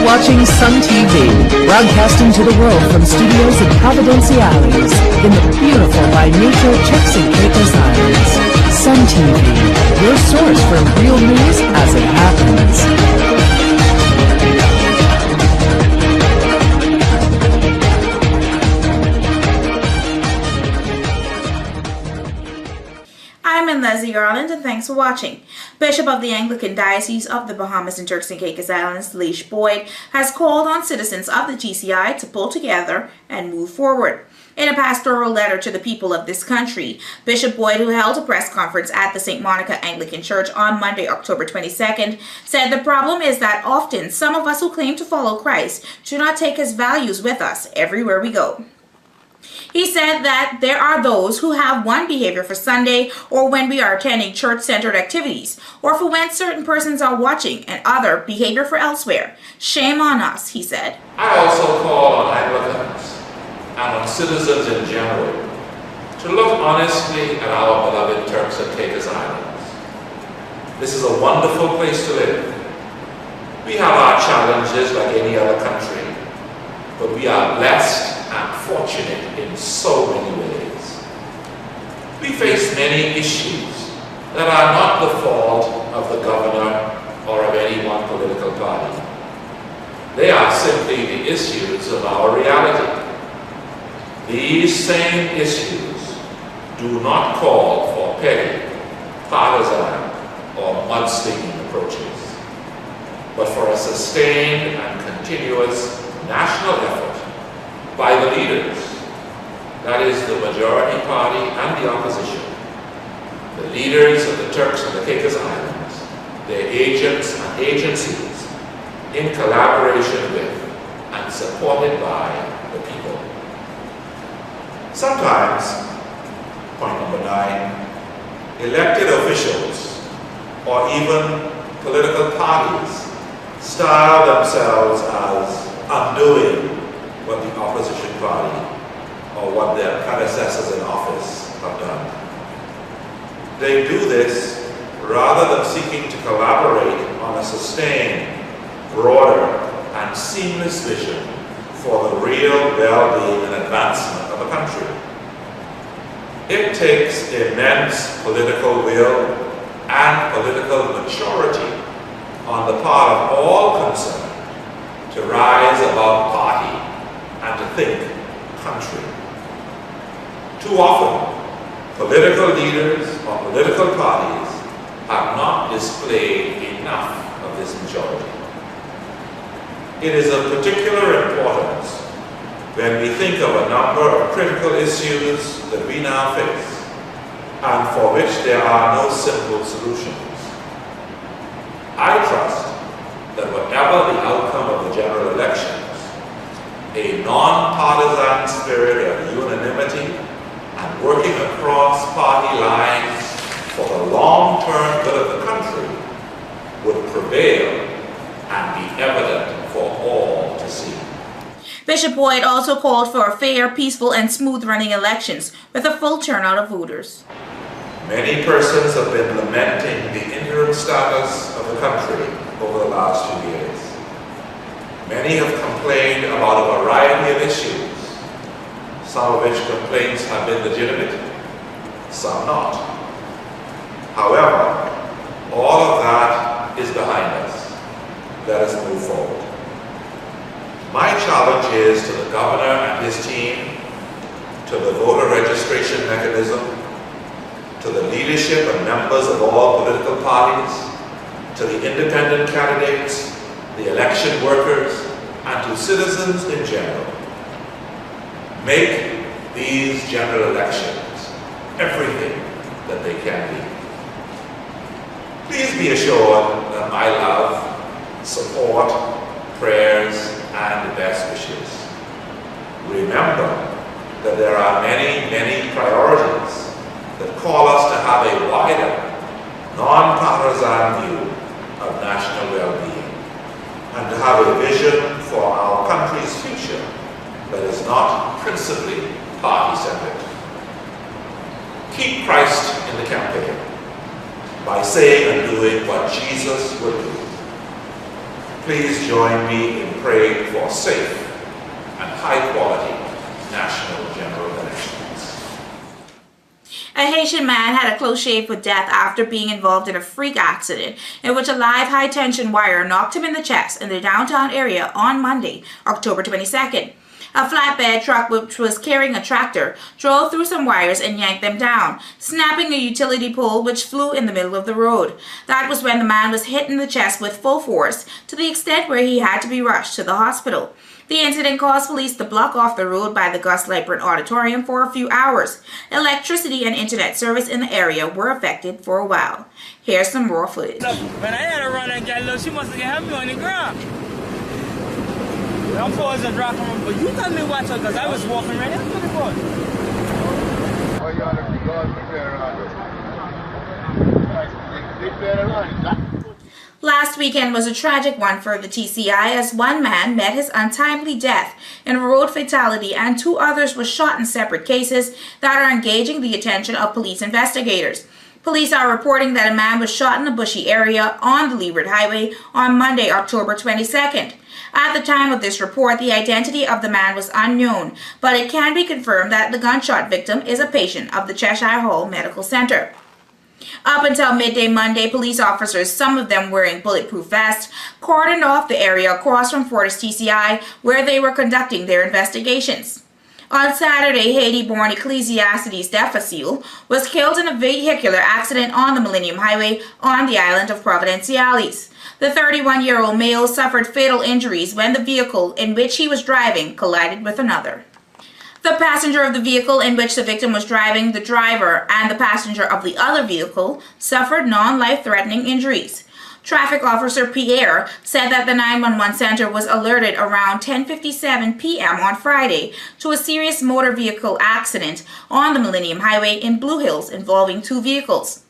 watching Sun TV, broadcasting to the world from studios in Providenciales, in the beautiful by nature Turks and Caicos Islands. Sun TV, your source for real news as it happens. I'm Leslie Garland, and thanks for watching. Bishop of the Anglican Diocese of the Bahamas and Turks and Caicos Islands, Leish Boyd, has called on citizens of the GCI to pull together and move forward. In a pastoral letter to the people of this country, Bishop Boyd, who held a press conference at the St. Monica Anglican Church on Monday, October 22nd, said the problem is that often some of us who claim to follow Christ do not take his values with us everywhere we go. He said that there are those who have one behavior for Sunday or when we are attending church-centered activities, or for when certain persons are watching, and other behavior for elsewhere. Shame on us, he said. I also call on Anglicans and on citizens in general to look honestly at our beloved Turks and Caicos Islands. This is a wonderful place to live. We have our challenges like any other country, but we are blessed and fortunate in so many ways. We face many issues that are not the fault of the governor or of any one political party. They are simply the issues of our reality. These same issues do not call for petty, partisan, or mudslinging approaches, but for a sustained and continuous national effort by the leaders, that is the majority party and the opposition, the leaders of the Turks and the Caicos Islands, their agents and agencies, in collaboration with and supported by the people. Sometimes, point number 9, elected officials or even political parties style themselves as undoing what the opposition party or what their predecessors in office have done. They do this rather than seeking to collaborate on a sustained, broader, and seamless vision for the real well-being and advancement of a country. It takes immense political will and political maturity on the part of all concerned to rise above party and to think country. Too often, political leaders or political parties have not displayed enough of this maturity. It is of particular importance when we think of a number of critical issues that we now face and for which there are no simple solutions. I trust that whatever the outcome of the general elections, a non-partisan spirit of unanimity and working across party lines for the long-term good of the country would prevail and be evident for all to see. Bishop Boyd also called for fair, peaceful, and smooth-running elections with a full turnout of voters. Many persons have been lamenting the interim status of the country over the last 2 years. Many have complained about a variety of issues, some of which complaints have been legitimate, some not. However, all of that is behind us. Let us move forward. My challenge is to the governor and his team, to the voter registration mechanism, to the leadership and members of all political parties, to the independent candidates, the election workers, and to citizens in general. Make these general elections everything that they can be. Please be assured that my love, support, prayers, and best wishes. Remember that there are many, many priorities that call us to have a wider, non-partisan view of national well-being, and to have a vision for our country's future that is not principally party-centered. Keep Christ in the campaign by saying and doing what Jesus would do. Please join me in prayed for safe and high-quality national general elections. A Haitian man had a close shave with death after being involved in a freak accident in which a live high-tension wire knocked him in the chest in the downtown area on Monday, October 22nd. A flatbed truck which was carrying a tractor drove through some wires and yanked them down, snapping a utility pole which flew in the middle of the road. That was when the man was hit in the chest with full force, to the extent where he had to be rushed to the hospital. The incident caused police to block off the road by the Gus Lightburn Auditorium for a few hours. Electricity and internet service in the area were affected for a while. Here's some raw footage. When I had to run and get low, she must have had me on the ground. I'm supposed to drop him, but you told me to watch her because I was walking right after the boat. Oh, you want to go around. Last weekend was a tragic one for the TCI as one man met his untimely death in a road fatality and two others were shot in separate cases that are engaging the attention of police investigators. Police are reporting that a man was shot in a bushy area on the Leeward Highway on Monday, October 22nd. At the time of this report, the identity of the man was unknown, but it can be confirmed that the gunshot victim is a patient of the Cheshire Hall Medical Center. Up until midday Monday, police officers, some of them wearing bulletproof vests, cordoned off the area across from Fortis TCI where they were conducting their investigations. On Saturday, Haiti-born Ecclesiastes Defacile was killed in a vehicular accident on the Millennium Highway on the island of Providenciales. The 31-year-old male suffered fatal injuries when the vehicle in which he was driving collided with another. The passenger of the vehicle in which the victim was driving, the driver, and the passenger of the other vehicle suffered non-life-threatening injuries. Traffic Officer Pierre said that the 911 center was alerted around 10:57 p.m. on Friday to a serious motor vehicle accident on the Millennium Highway in Blue Hills involving two vehicles.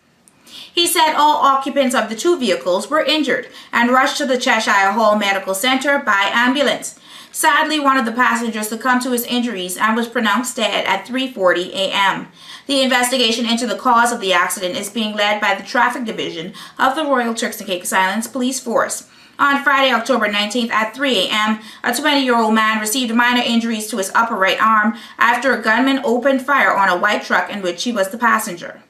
He said all occupants of the two vehicles were injured and rushed to the Cheshire Hall Medical Center by ambulance. Sadly, one of the passengers succumbed to his injuries and was pronounced dead at 3:40 a.m. The investigation into the cause of the accident is being led by the Traffic Division of the Royal Turks and Caicos Islands Police Force. On Friday, October 19th at 3 a.m., a 20-year-old man received minor injuries to his upper right arm after a gunman opened fire on a white truck in which he was the passenger.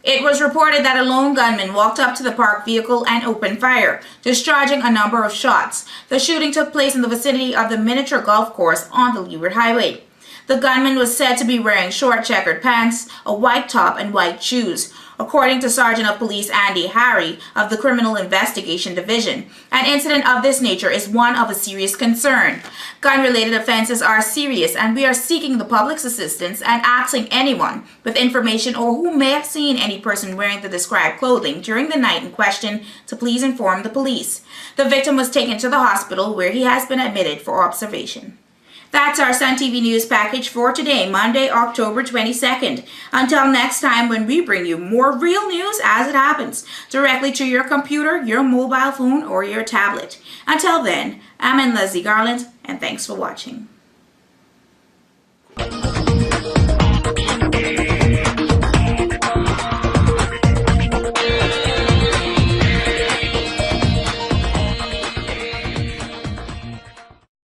It was reported that a lone gunman walked up to the parked vehicle and opened fire, discharging a number of shots. The shooting took place in the vicinity of the miniature golf course on the Leeward Highway. The gunman was said to be wearing short checkered pants, a white top, and white shoes. According to Sergeant of Police Andy Harry of the Criminal Investigation Division, an incident of this nature is one of a serious concern. Gun-related offenses are serious and we are seeking the public's assistance and asking anyone with information or who may have seen any person wearing the described clothing during the night in question to please inform the police. The victim was taken to the hospital where he has been admitted for observation. That's our Sun TV News package for today, Monday, October 22nd. Until next time when we bring you more real news as it happens, directly to your computer, your mobile phone, or your tablet. Until then, I'm Leslie Garland, and thanks for watching.